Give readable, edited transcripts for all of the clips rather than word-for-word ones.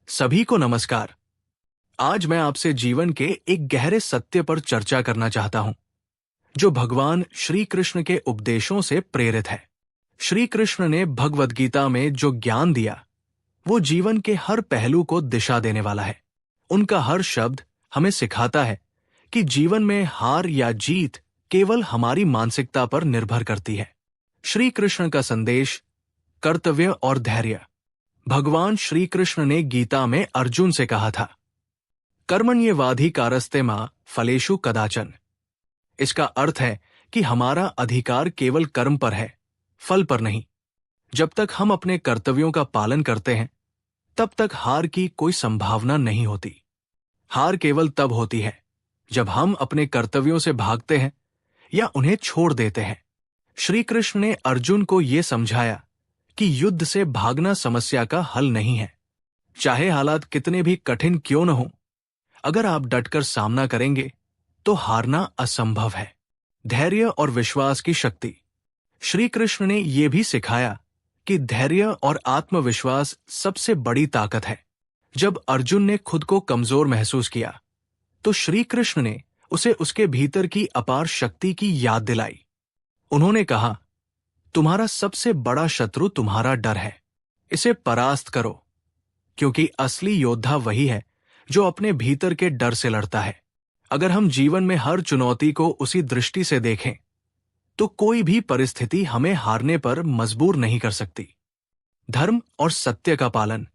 सभी को नमस्कार। आज मैं आपसे जीवन के एक गहरे सत्य पर चर्चा करना चाहता हूं, जो भगवान श्री कृष्ण के उपदेशों से प्रेरित है। श्री कृष्ण ने भगवद गीता में जो ज्ञान दिया, वो जीवन के हर पहलू को दिशा देने वाला है। उनका हर शब्द हमें सिखाता है कि जीवन में हार या जीत केवल हमारी मानसिकता पर निर्भर करती है। श्री कृष्ण का संदेश, कर्तव्य और धैर्य। भगवान श्री कृष्ण ने गीता में अर्जुन से कहा था, कर्मण्येवाधिकारस्ते मा फलेषु कदाचन। इसका अर्थ है कि हमारा अधिकार केवल कर्म पर है, फल पर नहीं। जब तक हम अपने कर्तव्यों का पालन करते हैं, तब तक हार की कोई संभावना नहीं होती। हार केवल तब होती है जब हम अपने कर्तव्यों से भागते हैं या उन्हें छोड़ देते हैं। श्री कृष्ण ने अर्जुन को यह समझाया कि युद्ध से भागना समस्या का हल नहीं है। चाहे हालात कितने भी कठिन क्यों न हो, अगर आप डटकर सामना करेंगे तो हारना असंभव है। धैर्य और विश्वास की शक्ति। श्री कृष्ण ने यह भी सिखाया कि धैर्य और आत्मविश्वास सबसे बड़ी ताकत है। जब अर्जुन ने खुद को कमजोर महसूस किया, तो श्री कृष्ण ने उसे उसके भीतर की अपार शक्ति की याद दिलाई। उन्होंने कहा, तुम्हारा सबसे बड़ा शत्रु तुम्हारा डर है, इसे परास्त करो, क्योंकि असली योद्धा वही है जो अपने भीतर के डर से लड़ता है। अगर हम जीवन में हर चुनौती को उसी दृष्टि से देखें, तो कोई भी परिस्थिति हमें हारने पर मजबूर नहीं कर सकती। धर्म और सत्य का पालन।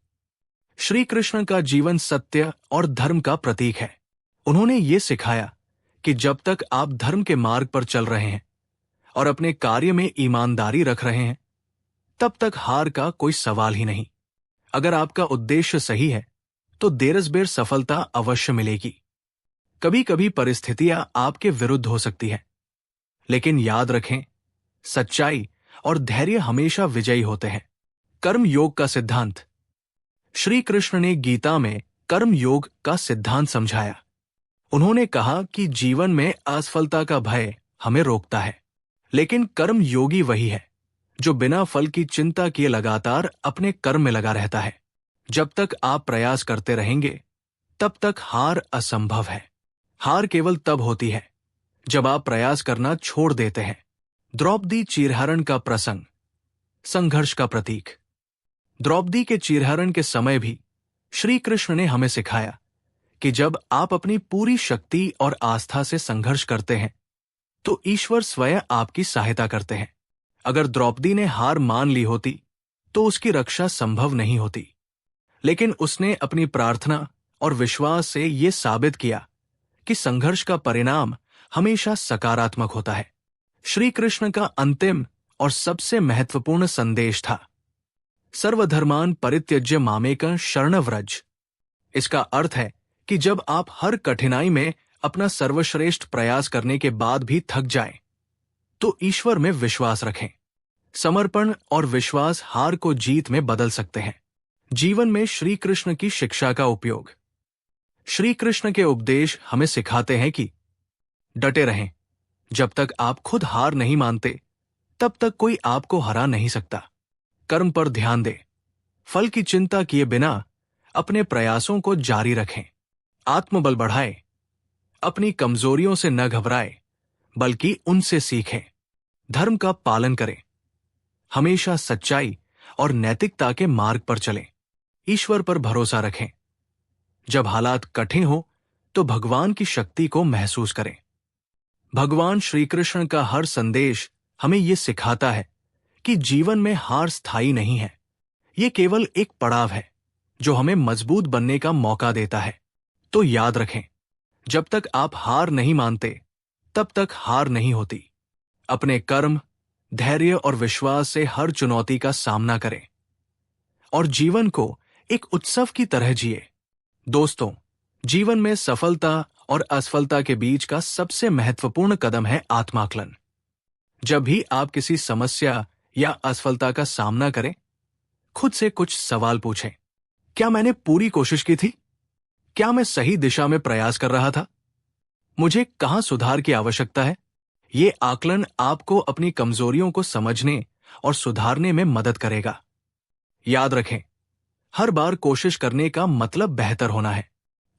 श्री कृष्ण का जीवन सत्य और धर्म का प्रतीक है। उन्होंने ये सिखाया कि जब तक आप धर्म के मार्ग पर चल रहे हैं और अपने कार्य में ईमानदारी रख रहे हैं, तब तक हार का कोई सवाल ही नहीं। अगर आपका उद्देश्य सही है, तो देर-सवेर सफलता अवश्य मिलेगी। कभी कभी परिस्थितियां आपके विरुद्ध हो सकती है, लेकिन याद रखें, सच्चाई और धैर्य हमेशा विजयी होते हैं। कर्म योग का सिद्धांत। श्री कृष्ण ने गीता में कर्म योग का सिद्धांत समझाया। उन्होंने कहा कि जीवन में असफलता का भय हमें रोकता है, लेकिन कर्म योगी वही है जो बिना फल की चिंता किए लगातार अपने कर्म में लगा रहता है। जब तक आप प्रयास करते रहेंगे, तब तक हार असंभव है। हार केवल तब होती है जब आप प्रयास करना छोड़ देते हैं। द्रौपदी चीरहरण का प्रसंग, संघर्ष का प्रतीक। द्रौपदी के चीरहरण के समय भी श्री कृष्ण ने हमें सिखाया कि जब आप अपनी पूरी शक्ति और आस्था से संघर्ष करते हैं, तो ईश्वर स्वयं आपकी सहायता करते हैं। अगर द्रौपदी ने हार मान ली होती, तो उसकी रक्षा संभव नहीं होती, लेकिन उसने अपनी प्रार्थना और विश्वास से यह साबित किया कि संघर्ष का परिणाम हमेशा सकारात्मक होता है। श्री कृष्ण का अंतिम और सबसे महत्वपूर्ण संदेश था, सर्वधर्मान परित्यज्य मामेकं शरणं व्रज। इसका अर्थ है कि जब आप हर कठिनाई में अपना सर्वश्रेष्ठ प्रयास करने के बाद भी थक जाएं, तो ईश्वर में विश्वास रखें। समर्पण और विश्वास हार को जीत में बदल सकते हैं। जीवन में श्री कृष्ण की शिक्षा का उपयोग। श्री कृष्ण के उपदेश हमें सिखाते हैं कि डटे रहें। जब तक आप खुद हार नहीं मानते, तब तक कोई आपको हरा नहीं सकता। कर्म पर ध्यान दें। फल की चिंता किए बिना अपने प्रयासों को जारी रखें। आत्मबल बढ़ाएं। अपनी कमजोरियों से न घबराएं, बल्कि उनसे सीखें। धर्म का पालन करें। हमेशा सच्चाई और नैतिकता के मार्ग पर चलें। ईश्वर पर भरोसा रखें। जब हालात कठिन हो, तो भगवान की शक्ति को महसूस करें। भगवान श्री कृष्ण का हर संदेश हमें यह सिखाता है कि जीवन में हार स्थायी नहीं है। यह केवल एक पड़ाव है जो हमें मजबूत बनने का मौका देता है। तो याद रखें, जब तक आप हार नहीं मानते, तब तक हार नहीं होती। अपने कर्म, धैर्य और विश्वास से हर चुनौती का सामना करें और जीवन को एक उत्सव की तरह जिए। दोस्तों, जीवन में सफलता और असफलता के बीच का सबसे महत्वपूर्ण कदम है आत्माकलन। जब भी आप किसी समस्या या असफलता का सामना करें, खुद से कुछ सवाल पूछें। क्या मैंने पूरी कोशिश की थी? क्या मैं सही दिशा में प्रयास कर रहा था? मुझे कहां सुधार की आवश्यकता है? ये आकलन आपको अपनी कमजोरियों को समझने और सुधारने में मदद करेगा। याद रखें, हर बार कोशिश करने का मतलब बेहतर होना है।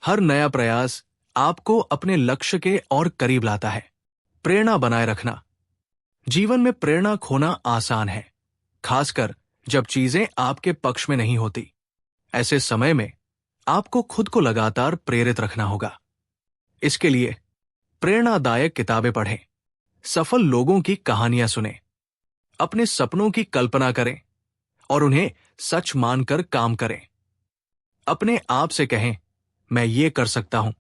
हर नया प्रयास आपको अपने लक्ष्य के और करीब लाता है। प्रेरणा बनाए रखना। जीवन में प्रेरणा खोना आसान है, खासकर जब चीजें आपके पक्ष में नहीं होती। ऐसे समय में आपको खुद को लगातार प्रेरित रखना होगा। इसके लिए प्रेरणादायक किताबें पढ़ें, सफल लोगों की कहानियां सुनें, अपने सपनों की कल्पना करें और उन्हें सच मानकर काम करें। अपने आप से कहें, मैं ये कर सकता हूं,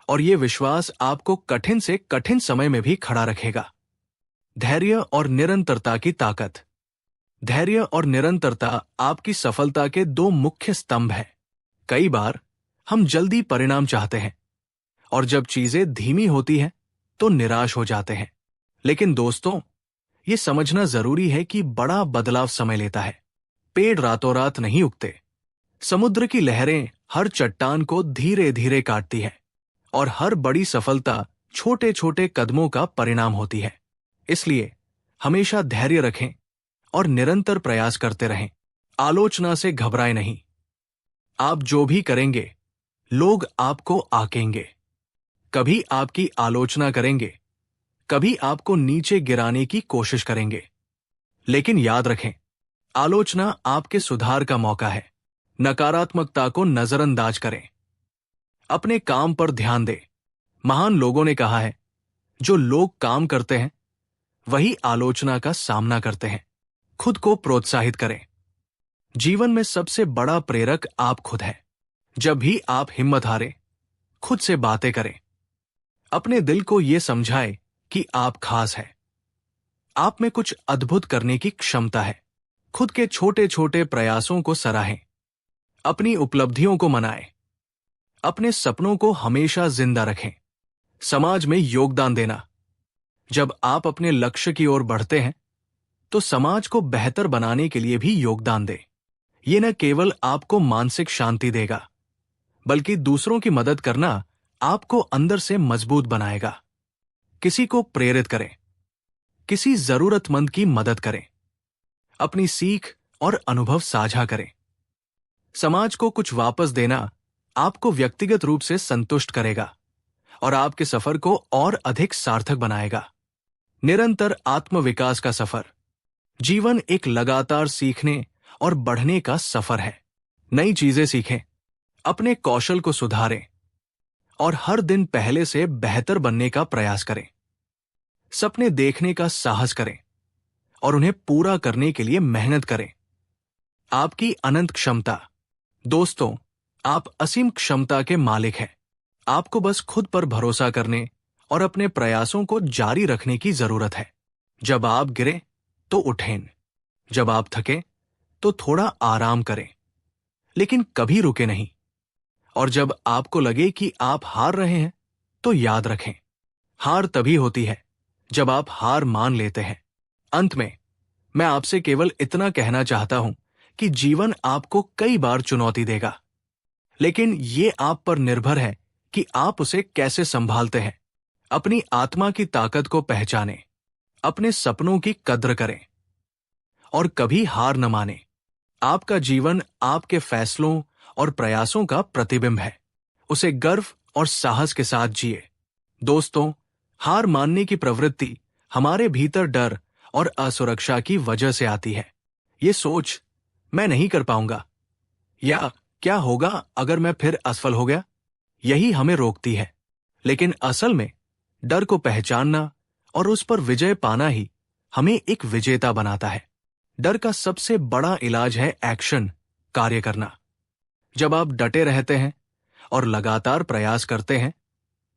और ये विश्वास आपको कठिन से कठिन समय में भी खड़ा रखेगा। धैर्य और निरंतरता की ताकत। धैर्य और निरंतरता आपकी सफलता के दो मुख्य स्तंभ हैं। कई बार हम जल्दी परिणाम चाहते हैं और जब चीजें धीमी होती हैं तो निराश हो जाते हैं। लेकिन दोस्तों, ये समझना जरूरी है कि बड़ा बदलाव समय लेता है। पेड़ रातों रात नहीं उगते। समुद्र की लहरें हर चट्टान को धीरे धीरे काटती हैं और हर बड़ी सफलता छोटे छोटे कदमों का परिणाम होती है। इसलिए हमेशा धैर्य रखें और निरंतर प्रयास करते रहें। आलोचना से घबराएं नहीं। आप जो भी करेंगे, लोग आपको आकेंगे। कभी आपकी आलोचना करेंगे, कभी आपको नीचे गिराने की कोशिश करेंगे। लेकिन याद रखें, आलोचना आपके सुधार का मौका है। नकारात्मकता को नजरअंदाज करें। अपने काम पर ध्यान दें। महान लोगों ने कहा है, जो लोग काम करते हैं वही आलोचना का सामना करते हैं। खुद को प्रोत्साहित करें। जीवन में सबसे बड़ा प्रेरक आप खुद हैं। जब भी आप हिम्मत हारें, खुद से बातें करें। अपने दिल को यह समझाएं कि आप खास हैं। आप में कुछ अद्भुत करने की क्षमता है। खुद के छोटे छोटे प्रयासों को सराहें। अपनी उपलब्धियों को मनाएं। अपने सपनों को हमेशा जिंदा रखें। समाज में योगदान देना। जब आप अपने लक्ष्य की ओर बढ़ते हैं तो समाज को बेहतर बनाने के लिए भी योगदान दें। ये न केवल आपको मानसिक शांति देगा, बल्कि दूसरों की मदद करना आपको अंदर से मजबूत बनाएगा। किसी को प्रेरित करें। किसी जरूरतमंद की मदद करें। अपनी सीख और अनुभव साझा करें। समाज को कुछ वापस देना आपको व्यक्तिगत रूप से संतुष्ट करेगा और आपके सफर को और अधिक सार्थक बनाएगा। निरंतर आत्मविकास का सफर। जीवन एक लगातार सीखने और बढ़ने का सफर है। नई चीजें सीखें, अपने कौशल को सुधारें और हर दिन पहले से बेहतर बनने का प्रयास करें। सपने देखने का साहस करें और उन्हें पूरा करने के लिए मेहनत करें। आपकी अनंत क्षमता। दोस्तों, आप असीम क्षमता के मालिक हैं। आपको बस खुद पर भरोसा करने और अपने प्रयासों को जारी रखने की जरूरत है। जब आप गिरें तो उठें। जब आप थकें तो थोड़ा आराम करें, लेकिन कभी रुके नहीं। और जब आपको लगे कि आप हार रहे हैं तो याद रखें, हार तभी होती है जब आप हार मान लेते हैं। अंत में मैं आपसे केवल इतना कहना चाहता हूं कि जीवन आपको कई बार चुनौती देगा, लेकिन ये आप पर निर्भर है कि आप उसे कैसे संभालते हैं। अपनी आत्मा की ताकत को पहचानें, अपने सपनों की कद्र करें और कभी हार न मानें। आपका जीवन आपके फैसलों और प्रयासों का प्रतिबिंब है। उसे गर्व और साहस के साथ जिए। दोस्तों, हार मानने की प्रवृत्ति हमारे भीतर डर और असुरक्षा की वजह से आती है। ये सोच, मैं नहीं कर पाऊंगा या क्या होगा अगर मैं फिर असफल हो गया, यही हमें रोकती है। लेकिन असल में डर को पहचानना और उस पर विजय पाना ही हमें एक विजेता बनाता है। डर का सबसे बड़ा इलाज है एक्शन, कार्य करना। जब आप डटे रहते हैं और लगातार प्रयास करते हैं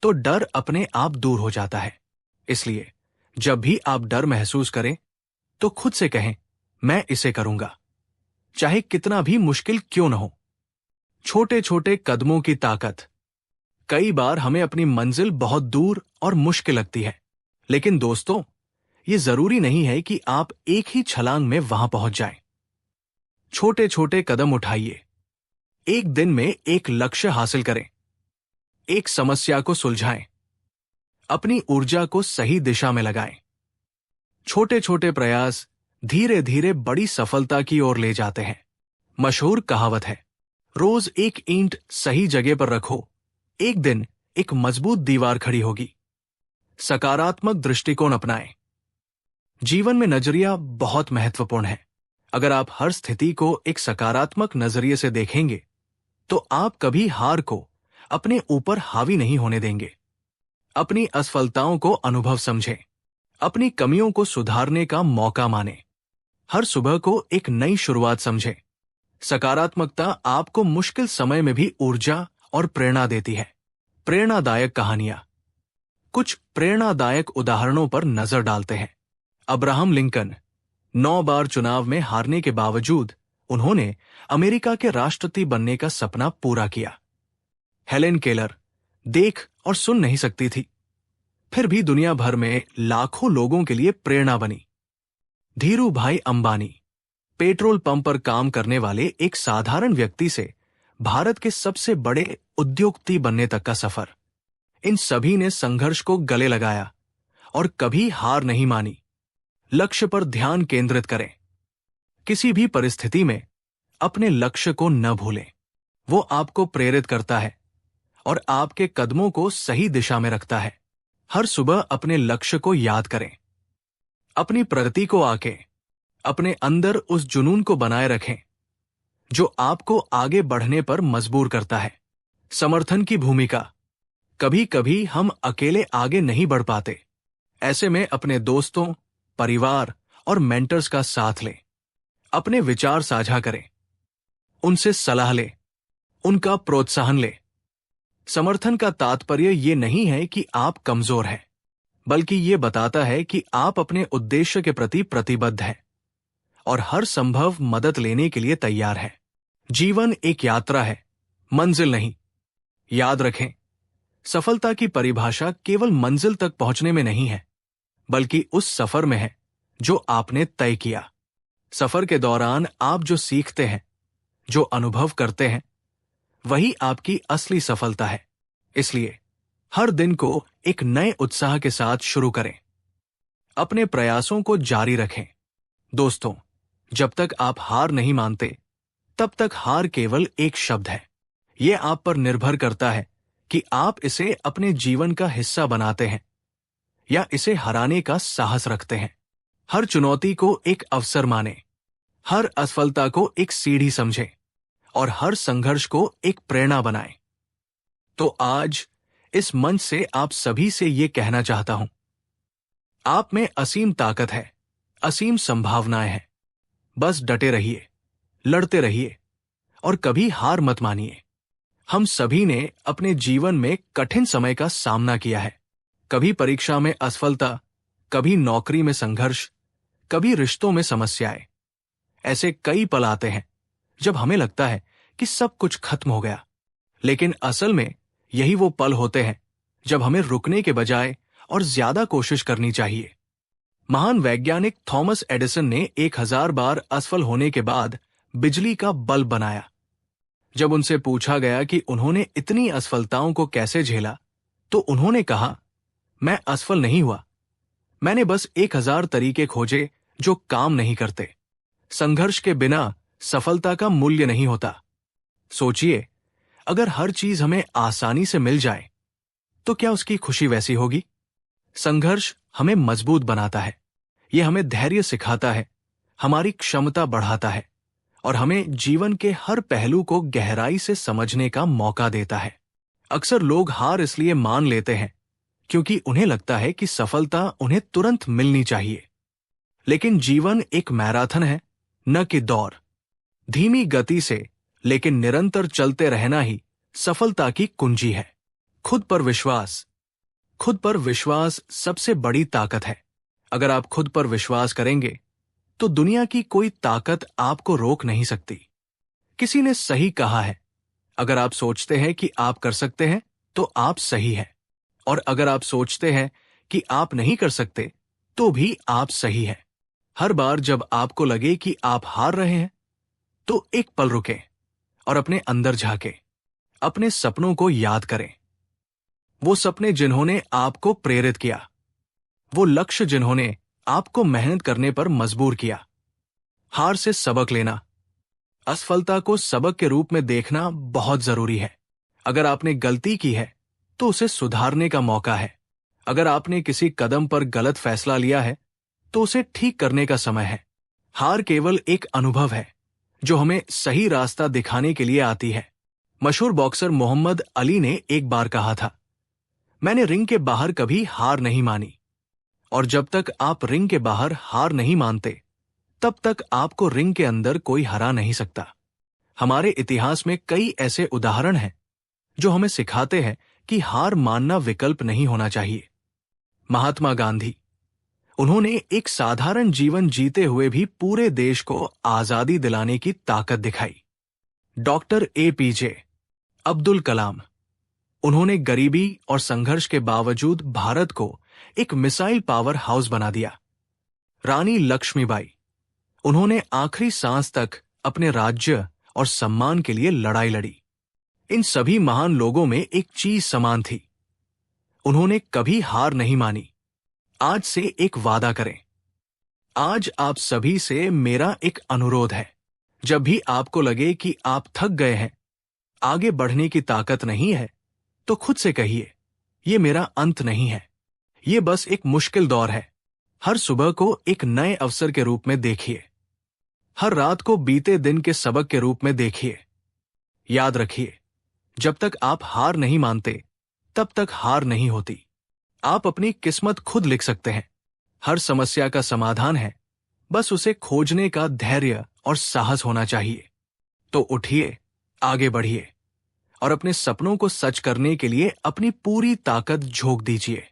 तो डर अपने आप दूर हो जाता है। इसलिए जब भी आप डर महसूस करें तो खुद से कहें, मैं इसे करूंगा, चाहे कितना भी मुश्किल क्यों न हो। छोटे छोटे कदमों की ताकत। कई बार हमें अपनी मंजिल बहुत दूर और मुश्किल लगती है, लेकिन दोस्तों, ये जरूरी नहीं है कि आप एक ही छलांग में वहां पहुंच जाएं। छोटे छोटे कदम उठाइए। एक दिन में एक लक्ष्य हासिल करें। एक समस्या को सुलझाएं। अपनी ऊर्जा को सही दिशा में लगाएं। छोटे छोटे प्रयास धीरे धीरे बड़ी सफलता की ओर ले जाते हैं। मशहूर कहावत है, रोज एक ईंट सही जगह पर रखो, एक दिन एक मजबूत दीवार खड़ी होगी। सकारात्मक दृष्टिकोण अपनाएं। जीवन में नजरिया बहुत महत्वपूर्ण है। अगर आप हर स्थिति को एक सकारात्मक नजरिए से देखेंगे तो आप कभी हार को अपने ऊपर हावी नहीं होने देंगे। अपनी असफलताओं को अनुभव समझें, अपनी कमियों को सुधारने का मौका मानें। हर सुबह को एक नई शुरुआत समझें। सकारात्मकता आपको मुश्किल समय में भी ऊर्जा और प्रेरणा देती है। प्रेरणादायक कहानियां। कुछ प्रेरणादायक उदाहरणों पर नजर डालते हैं। Abraham Lincoln. 9 बार चुनाव में हारने के बावजूद उन्होंने अमेरिका के राष्ट्रपति बनने का सपना पूरा किया। हेलेन केलर देख और सुन नहीं सकती थी, फिर भी दुनिया भर में लाखों लोगों के लिए प्रेरणा बनी। धीरू भाई अंबानी। पेट्रोल पंप पर काम करने वाले एक साधारण व्यक्ति से भारत के सबसे बड़े उद्योगपति बनने तक का सफर। इन सभी ने संघर्ष को गले लगाया और कभी हार नहीं मानी। लक्ष्य पर ध्यान केंद्रित करें। किसी भी परिस्थिति में अपने लक्ष्य को न भूलें। वो आपको प्रेरित करता है और आपके कदमों को सही दिशा में रखता है। हर सुबह अपने लक्ष्य को याद करें। अपनी प्रगति को आंकें। अपने अंदर उस जुनून को बनाए रखें जो आपको आगे बढ़ने पर मजबूर करता है। समर्थन की भूमिका। कभी कभी हम अकेले आगे नहीं बढ़ पाते। ऐसे में अपने दोस्तों, परिवार और मेंटर्स का साथ लें। अपने विचार साझा करें, उनसे सलाह लें, उनका प्रोत्साहन लें। समर्थन का तात्पर्य ये नहीं है कि आप कमजोर हैं, बल्कि ये बताता है कि आप अपने उद्देश्य के प्रति प्रतिबद्ध हैं और हर संभव मदद लेने के लिए तैयार हैं। जीवन एक यात्रा है, मंजिल नहीं। याद रखें, सफलता की परिभाषा केवल मंजिल तक पहुंचने में नहीं है, बल्कि उस सफर में है जो आपने तय किया। सफर के दौरान आप जो सीखते हैं, जो अनुभव करते हैं, वही आपकी असली सफलता है। इसलिए हर दिन को एक नए उत्साह के साथ शुरू करें। अपने प्रयासों को जारी रखें। दोस्तों, जब तक आप हार नहीं मानते, तब तक हार केवल एक शब्द है। यह आप पर निर्भर करता है कि आप इसे अपने जीवन का हिस्सा बनाते हैं या इसे हराने का साहस रखते हैं। हर चुनौती को एक अवसर मानें, हर असफलता को एक सीढ़ी समझें और हर संघर्ष को एक प्रेरणा बनाएं। तो आज इस मंच से आप सभी से ये कहना चाहता हूं, आप में असीम ताकत है, असीम संभावनाएं हैं। बस डटे रहिए, लड़ते रहिए और कभी हार मत मानिए। हम सभी ने अपने जीवन में कठिन समय का सामना किया है। कभी परीक्षा में असफलता, कभी नौकरी में संघर्ष, कभी रिश्तों में समस्याएं। ऐसे कई पल आते हैं जब हमें लगता है कि सब कुछ खत्म हो गया, लेकिन असल में यही वो पल होते हैं जब हमें रुकने के बजाय और ज्यादा कोशिश करनी चाहिए। महान वैज्ञानिक थॉमस एडिसन ने 1000 बार असफल होने के बाद बिजली का बल्ब बनाया। जब उनसे पूछा गया कि उन्होंने इतनी असफलताओं को कैसे झेला, तो उन्होंने कहा, मैं असफल नहीं हुआ, मैंने बस 1000 तरीके खोजे जो काम नहीं करते। संघर्ष के बिना सफलता का मूल्य नहीं होता। सोचिए, अगर हर चीज हमें आसानी से मिल जाए तो क्या उसकी खुशी वैसी होगी? संघर्ष हमें मजबूत बनाता है, यह हमें धैर्य सिखाता है, हमारी क्षमता बढ़ाता है और हमें जीवन के हर पहलू को गहराई से समझने का मौका देता है। अक्सर लोग हार इसलिए मान लेते हैं क्योंकि उन्हें लगता है कि सफलता उन्हें तुरंत मिलनी चाहिए। लेकिन जीवन एक मैराथन है, न कि दौड़। धीमी गति से लेकिन निरंतर चलते रहना ही सफलता की कुंजी है। खुद पर विश्वास। खुद पर विश्वास सबसे बड़ी ताकत है। अगर आप खुद पर विश्वास करेंगे तो दुनिया की कोई ताकत आपको रोक नहीं सकती। किसी ने सही कहा है, अगर आप सोचते हैं कि आप कर सकते हैं तो आप सही हैं, और अगर आप सोचते हैं कि आप नहीं कर सकते तो भी आप सही हैं। हर बार जब आपको लगे कि आप हार रहे हैं तो एक पल रुकें और अपने अंदर झांकें। अपने सपनों को याद करें, वो सपने जिन्होंने आपको प्रेरित किया, वो लक्ष्य जिन्होंने आपको मेहनत करने पर मजबूर किया। हार से सबक लेना। असफलता को सबक के रूप में देखना बहुत जरूरी है। अगर आपने गलती की है तो उसे सुधारने का मौका है। अगर आपने किसी कदम पर गलत फैसला लिया है तो उसे ठीक करने का समय है। हार केवल एक अनुभव है जो हमें सही रास्ता दिखाने के लिए आती है। मशहूर बॉक्सर मोहम्मद अली ने एक बार कहा था, मैंने रिंग के बाहर कभी हार नहीं मानी। और जब तक आप रिंग के बाहर हार नहीं मानते, तब तक आपको रिंग के अंदर कोई हरा नहीं सकता। हमारे इतिहास में कई ऐसे उदाहरण हैं जो हमें सिखाते हैं कि हार मानना विकल्प नहीं होना चाहिए। महात्मा गांधी, उन्होंने एक साधारण जीवन जीते हुए भी पूरे देश को आजादी दिलाने की ताकत दिखाई। डॉक्टर APJ अब्दुल कलाम, उन्होंने गरीबी और संघर्ष के बावजूद भारत को एक मिसाइल पावर हाउस बना दिया। रानी लक्ष्मीबाई, उन्होंने आखिरी सांस तक अपने राज्य और सम्मान के लिए लड़ाई लड़ी। इन सभी महान लोगों में एक चीज समान थी, उन्होंने कभी हार नहीं मानी। आज से एक वादा करें। आज आप सभी से मेरा एक अनुरोध है, जब भी आपको लगे कि आप थक गए हैं, आगे बढ़ने की ताकत नहीं है, तो खुद से कहिए, ये मेरा अंत नहीं है, ये बस एक मुश्किल दौर है। हर सुबह को एक नए अवसर के रूप में देखिए। हर रात को बीते दिन के सबक के रूप में देखिए। याद रखिए, जब तक आप हार नहीं मानते, तब तक हार नहीं होती। आप अपनी किस्मत खुद लिख सकते हैं। हर समस्या का समाधान है, बस उसे खोजने का धैर्य और साहस होना चाहिए। तो उठिए, आगे बढ़िए और अपने सपनों को सच करने के लिए अपनी पूरी ताकत झोंक दीजिए।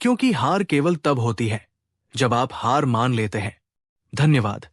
क्योंकि हार केवल तब होती है जब आप हार मान लेते हैं। धन्यवाद।